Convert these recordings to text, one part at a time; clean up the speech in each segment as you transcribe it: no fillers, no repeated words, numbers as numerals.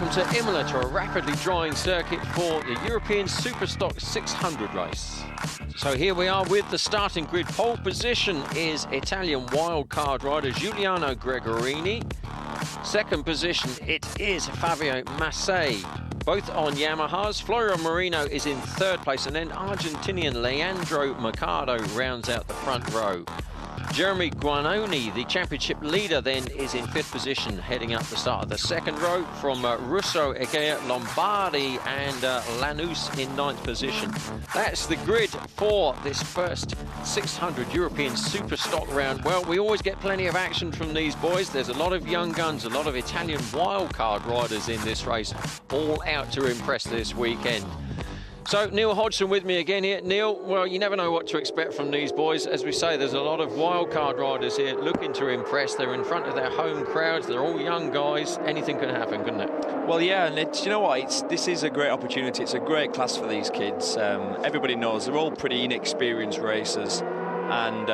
Welcome to Imola, to a rapidly drying circuit for the European SuperStock 600 race. So here we are with the starting grid. Pole position is Italian wildcard rider Giuliano Gregorini. Second position, it is Fabio Massei, both on Yamahas. Florian Marino is in third place, and then Argentinian Leandro Mercado rounds out the front row. Jeremy Guanoni, the championship leader, then is in fifth position, heading up the start of the second row from Russo, Egea, Lombardi and Lanús in ninth position. That's the grid for this first 600 European SuperStock round. Well, we always get plenty of action from these boys. There's a lot of young guns, a lot of Italian wildcard riders in this race, all out to impress this weekend. So Neil Hodgson with me again here. Neil, well, you never know what to expect from these boys. As we say, there's a lot of wildcard riders here looking to impress. They're in front of their home crowds. They're all young guys. Anything can happen, couldn't it? Well, yeah, and you know what? This is a great opportunity. It's a great class for these kids. Everybody knows they're all pretty inexperienced racers, and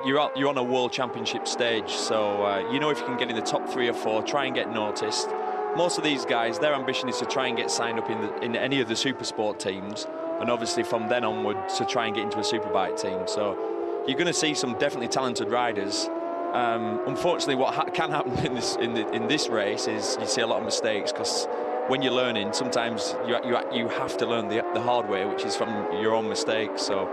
you're on a world championship stage. So you know, if you can get in the top 3 or 4, try and get noticed. Most of these guys, their ambition is to try and get signed up in any of the Supersport teams, and obviously from then onward to try and get into a Superbike team. So you're going to see some definitely talented riders. Unfortunately, what can happen in this race is you see a lot of mistakes, because when you're learning, sometimes you have to learn the hard way, which is from your own mistakes. So,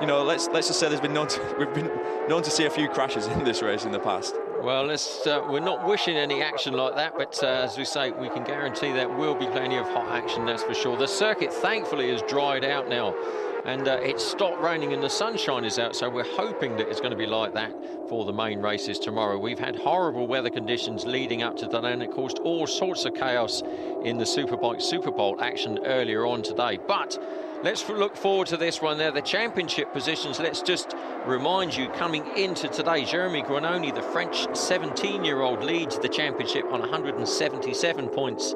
you know, let's just say we've been known to see a few crashes in this race in the past. Well, we're not wishing any action like that, but as we say, we can guarantee there will be plenty of hot action, that's for sure. The circuit, thankfully, has dried out now, and it's stopped raining and the sunshine is out, so we're hoping that it's going to be like that for the main races tomorrow. We've had horrible weather conditions leading up to today, and it caused all sorts of chaos in the Superbike Super Bowl action earlier on today. But let's look forward to this one there. The championship positions, let's just remind you, coming into today, Jeremy Guanoni, the French 17-year-old, leads the championship on 177 points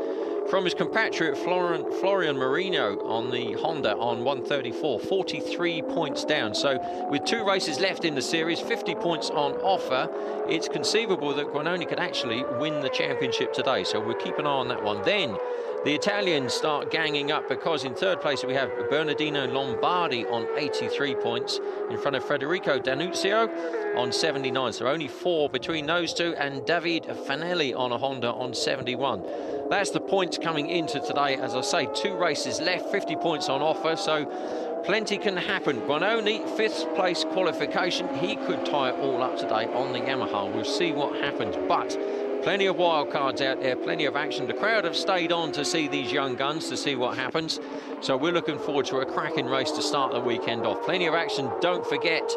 from his compatriot Florian Marino on the Honda on 134, 43 points down. So with 2 races left in the series, 50 points on offer, it's conceivable that Guanoni could actually win the championship today. So we'll keep an eye on that one. Then the Italians start ganging up, because in third place we have Bernardino Lombardi on 83 points in front of Federico D'Annunzio on 79. So only 4 between those two, and David Fanelli on a Honda on 71. That's the points coming into today. As I say, 2 races left, 50 points on offer, so plenty can happen. Guanoni, 5th place qualification. He could tie it all up today on the Yamaha. We'll see what happens, but plenty of wild cards out there, plenty of action. The crowd have stayed on to see these young guns, to see what happens. So we're looking forward to a cracking race to start the weekend off. Plenty of action, don't forget,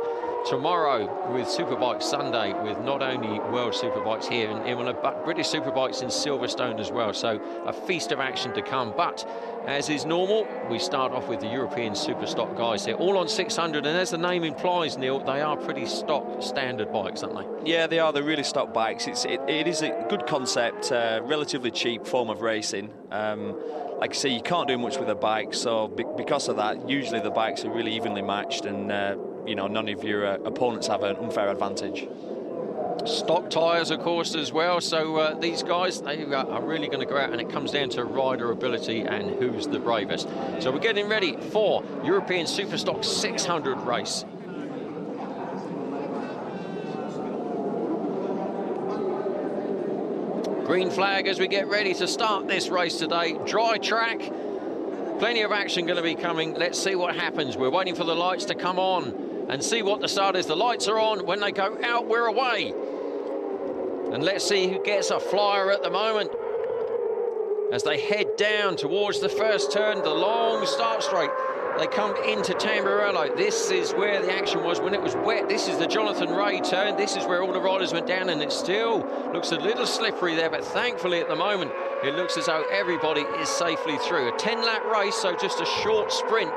tomorrow with Superbike Sunday, with not only World Superbikes here in Imola, but British Superbikes in Silverstone as well. So a feast of action to come. But as is normal, we start off with the European SuperStock guys here, all on 600, and as the name implies, Neil, they are pretty stock standard bikes, aren't they? Yeah, they are. They're really stock bikes. It is a good concept, relatively cheap form of racing. Like I say, you can't do much with a bike, so because of that, usually the bikes are really evenly matched, and you know, none of your opponents have an unfair advantage. Stock tyres, of course, as well. So these guys, they are really going to go out, and it comes down to rider ability and who's the bravest. So we're getting ready for European SuperStock 600 race. Green flag as we get ready to start this race today. Dry track, plenty of action going to be coming. Let's see what happens. We're waiting for the lights to come on and see what the start is. The lights are on. When they go out, we're away. And let's see who gets a flyer at the moment as they head down towards the first turn, the long start straight. They come into Tamburello. This is where the action was when it was wet. This is the Jonathan Ray turn. This is where all the riders went down, and it still looks a little slippery there, but thankfully at the moment it looks as though everybody is safely through. A 10-lap race, so just a short sprint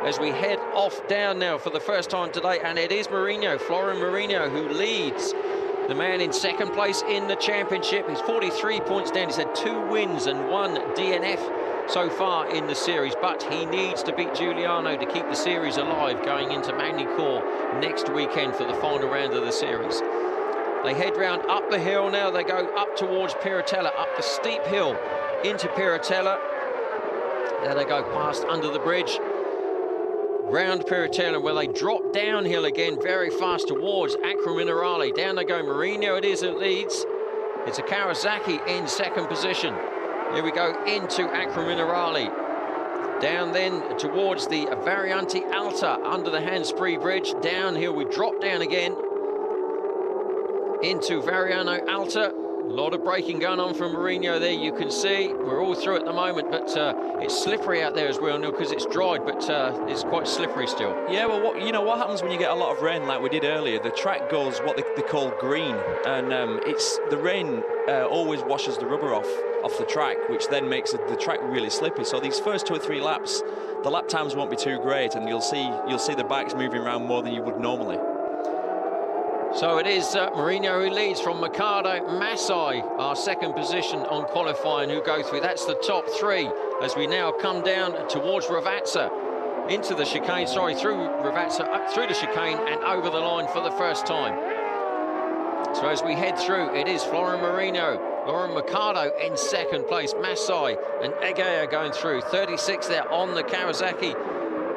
as we head off down now for the first time today, and it is Florian Marino, who leads. The man in second place in the championship. He's 43 points down. He's had 2 wins and 1 DNF so far in the series, but he needs to beat Giuliano to keep the series alive going into Magny-Cours next weekend for the final round of the series. They head round up the hill now. They go up towards Piratella, up the steep hill into Piratella. There they go past under the bridge. Round Piratella, where they drop downhill again very fast towards Acqua Minerale. Down they go, Mourinho it is who leads. It's a Kawasaki in second position. Here we go into Acqua Minerale. Down then towards the Variante Alta under the Handspree Bridge. Downhill we drop down again into Variano Alta. A lot of braking going on from Mourinho there, you can see. We're all through at the moment, but it's slippery out there as well, Neil, because it's dried, but it's quite slippery still. Yeah, well, what happens when you get a lot of rain like we did earlier? The track goes what they call green, and the rain always washes the rubber off the track, which then makes the track really slippy. So these first 2 or 3 laps, the lap times won't be too great, and you'll see the bikes moving around more than you would normally. So it is Mourinho who leads from Mercado, Masai, our second position on qualifying, who go through. That's the top 3 as we now come down towards Ravazza, into the chicane, through Ravazza, up through the chicane and over the line for the first time. So as we head through, it is Florian Mourinho, Lauren Mercado in second place, Masai and Egea going through. 36 there on the Kawasaki.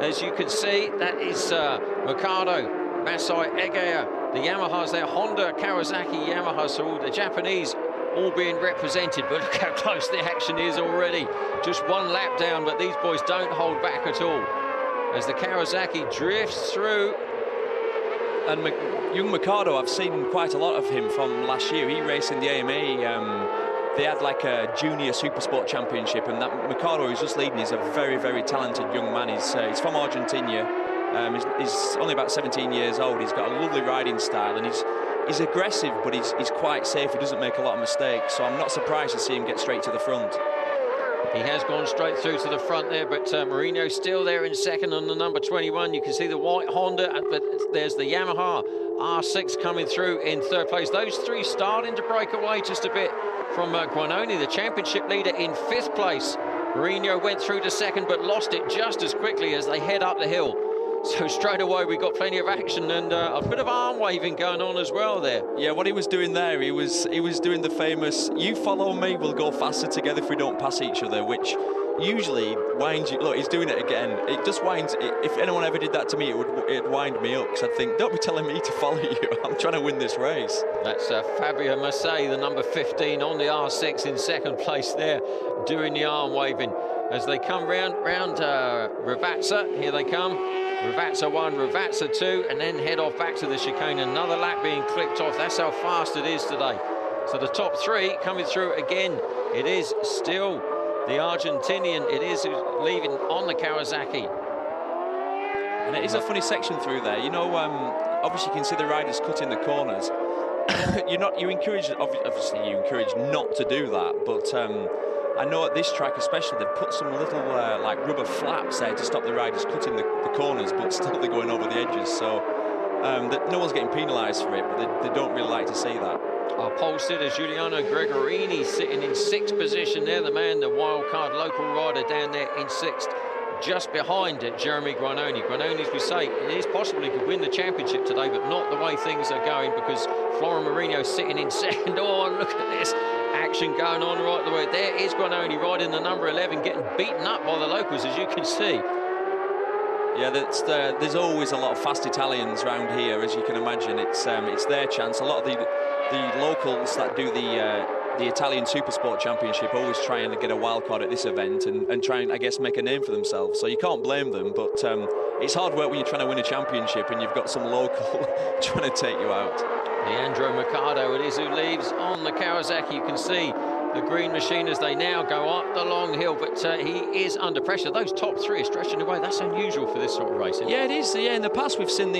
As you can see, that is Mercado, Masai, Egea. The Yamahas there, Honda, Kawasaki, Yamaha, so all the Japanese all being represented, but look how close the action is already. Just 1 lap down, but these boys don't hold back at all as the Kawasaki drifts through. And young Mercado, I've seen quite a lot of him from last year. He raced in the AMA. They had like a junior Supersport championship, and that Mercado who's just leading is a very, very talented young man. He's from Argentina. He's only about 17 years old. He's got a lovely riding style, and he's aggressive, but he's quite safe. He doesn't make a lot of mistakes, so I'm not surprised to see him get straight to the front. He has gone straight through to the front there, but Mourinho still there in second on the number 21. You can see the white Honda, but there's the Yamaha R6 coming through in third place. Those 3 starting to break away just a bit from Guanoni, the championship leader, in 5th place. Mourinho went through to second, but lost it just as quickly as they head up the hill. So straight away we got plenty of action and a bit of arm waving going on as well there. Yeah, what he was doing there, he was doing the famous "you follow me, we'll go faster together if we don't pass each other," which usually winds you. Look, he's doing it again. It just winds. If anyone ever did that to me, it'd wind me up, because I'd think, don't be telling me to follow you. I'm trying to win this race. That's Fabio Massei, the number 15 on the R6 in second place there, doing the arm waving as they come round Ravazza. Here they come. Ravazza 1, Ravazza 2, and then head off back to the chicane. Another lap being clipped off. That's how fast it is today. So the top 3 coming through again. It is still the Argentinian. It is leaving on the Kawasaki. And it is a funny section through there. You know, obviously you can see the riders cutting the corners. you encourage not to do that, but I know at this track especially they've put some little like rubber flaps there to stop the riders cutting the corners, but still they're going over the edges, so no one's getting penalised for it, but they don't really like to see that. Our pole sitter Giuliano Gregorini sitting in 6th position there, the man, the wild card local rider down there in 6th, just behind Jeremy Guanoni. Guanoni, as we say, it is possible he could win the championship today, but not the way things are going, because Florian Mourinho sitting in 2nd. Oh, look at this action going on right the way. There is Guanoni riding the number 11, getting beaten up by the locals, as you can see. Yeah, there's always a lot of fast Italians around here, as you can imagine. It's their chance. A lot of the locals that do the Italian Supersport Championship always try and get a wild card at this event and try and, I guess, make a name for themselves. So you can't blame them, but it's hard work when you're trying to win a championship and you've got some local trying to take you out. Leandro Mercado, it is who leaves on the Kawasaki. You can see the green machine as they now go up the long hill, but he is under pressure. Those top 3 are stretching away. That's unusual for this sort of racing. Yeah, it is. Yeah, in the past we've seen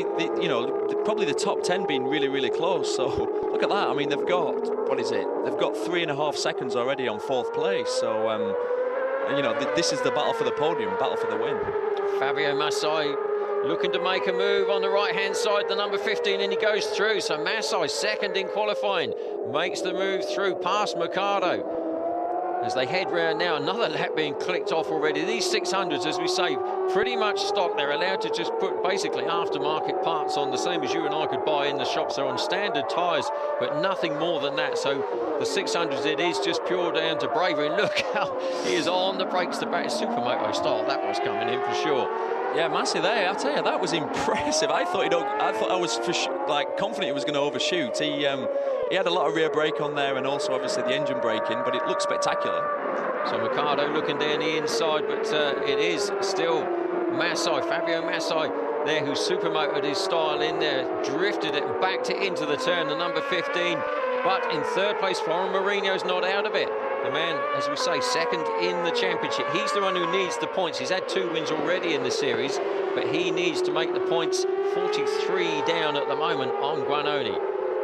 probably the top 10 being really, really close. So look at that. I mean, they've got, what is it? They've got 3.5 seconds already on 4th place. So this is the battle for the podium, battle for the win. Fabio Massai looking to make a move on the right-hand side, the number 15, and he goes through. So Massai, 2nd in qualifying, makes the move through past Mercado. as they head round now. Another lap being clicked off already. These 600s, as we say, pretty much stock. They're allowed to just put basically aftermarket parts on, the same as you and I could buy in the shops. They're on standard tyres, but nothing more than that. So the 600s, it is just pure down to bravery. Look how he is on the brakes to back. Supermoto style, that was coming in for sure. Yeah, Massey there, I tell you, that was impressive. I thought I was confident he was going to overshoot. He had a lot of rear brake on there, and also obviously the engine braking, but it looked spectacular. So Mercado looking down the inside, but it is still Massey, Fabio Massey there, who supermotored his style in there, drifted it and backed it into the turn, the number 15. But in third place, Florent Marinho's not out of it. The man, as we say, second in the championship. He's the one who needs the points. He's had 2 wins already in the series, but he needs to make the points. 43 down at the moment on Guanoni.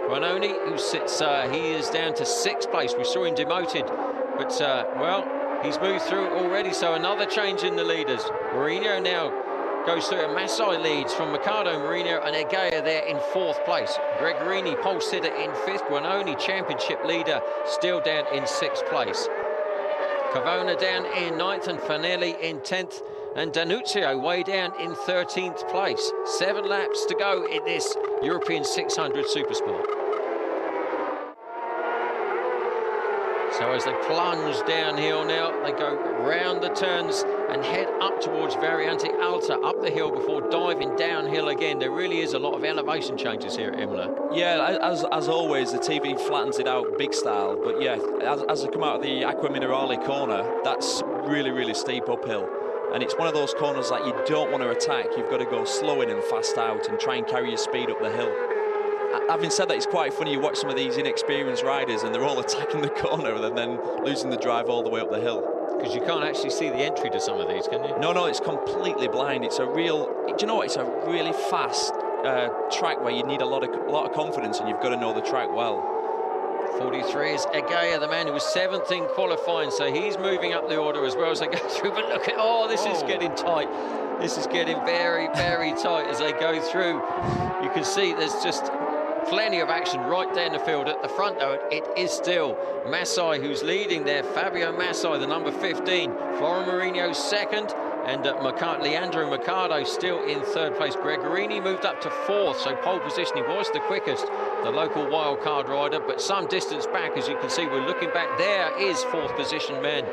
Guanoni, who sits, he is down to 6th place. We saw him demoted, but, well, he's moved through already, so another change in the leaders. Marinho now goes through, and Massey leads from Mercado, Marinho and Egea there in 4th place. Gregorini, pole sitter, in 5th. Guanoni, championship leader, still down in 6th place. Cavona down in 9th, and Fanelli in 10th. And Danuzio way down in 13th place. 7 laps to go in this European 600 Supersport. So as they plunge downhill now, they go round the turns and head up towards Variante Alta, up the hill before diving downhill again. There really is a lot of elevation changes here at Imola. Yeah, as always, the TV flattens it out big style. But yeah, as they come out of the Acqua Minerale corner, that's really, really steep uphill. And it's one of those corners that you don't want to attack. You've got to go slow in and fast out and try and carry your speed up the hill. Having said that, it's quite funny, you watch some of these inexperienced riders and they're all attacking the corner and then losing the drive all the way up the hill. Because you can't actually see the entry to some of these, can you? No, it's completely blind. It's a real, do you know what, it's a really fast track where you need a lot of confidence, and you've got to know the track well. 43 is Egea, the man who was 7th in qualifying, so he's moving up the order as well as they go through. But look at, this is getting tight. This is getting very, very tight as they go through. You can see there's just plenty of action right down the field. At the front, though, it is still Massey who's leading there. Fabio Massey, the number 15. Florent Marinho 2nd. And Leandro Mercado still in 3rd place. Gregorini moved up to 4th, so pole position. He was the quickest, the local wildcard rider, but some distance back, as you can see. We're looking back. There is 4th position man,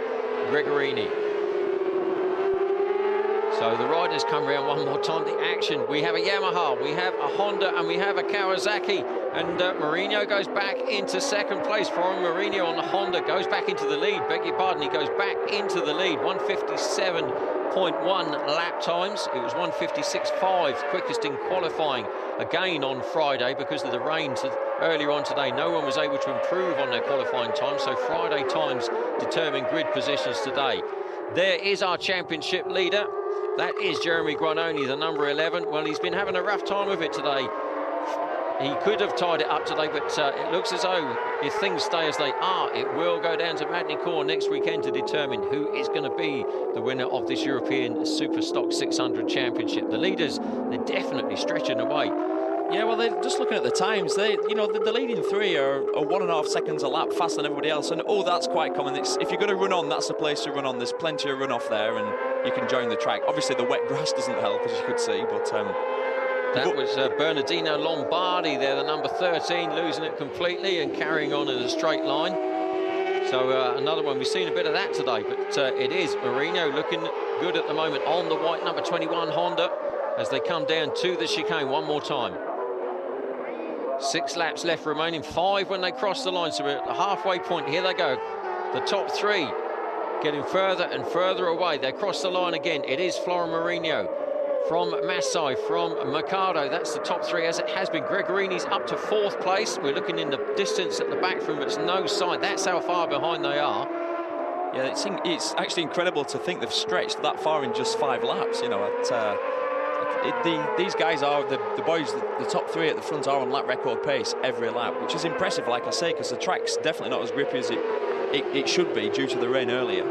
Gregorini. So the riders come around one more time. The action, we have a Yamaha, we have a Honda, and we have a Kawasaki. And Marinho goes back into 2nd place. Florent Marinho on the Honda goes back into the lead. Beg your pardon, he goes back into the lead. 1:57.1 lap times. It was 1:56.5, quickest in qualifying again on Friday because of the rains earlier on today. No one was able to improve on their qualifying time, so Friday times determine grid positions today. There is our championship leader. That is Jeremy Guanoni, the number 11. Well, he's been having a rough time of it today. He could have tied it up today, but it looks as though if things stay as they are, it will go down to Magny-Cours next weekend to determine who is going to be the winner of this European SuperStock 600 Championship. The leaders, they're definitely stretching away. Yeah, well, they're just looking at the times. The leading 3 are 1.5 seconds a lap faster than everybody else. And, that's quite common. If you're going to run on, that's the place to run on. There's plenty of runoff there, and you can join the track. Obviously, the wet grass doesn't help, as you could see, but... that was Bernardino Lombardi there, the number 13, losing it completely and carrying on in a straight line. So another one, we've seen a bit of that today, but it is Marinho looking good at the moment on the white number 21 Honda as they come down to the chicane one more time. 6 laps left remaining, 5 when they cross the line, so we're at the halfway point. Here they go, the top 3 getting further and further away. They cross the line again. It is Florent Marinho from Massey, from Mercado. That's the top 3 as it has been. Gregorini's up to 4th place. We're looking in the distance at the back from, but it's no sight. That's how far behind they are. Yeah, it's actually incredible to think they've stretched that far in just 5 laps. These guys are, the boys, the top 3 at the front are on lap record pace every lap, which is impressive, like I say, because the track's definitely not as grippy as it should be due to the rain earlier.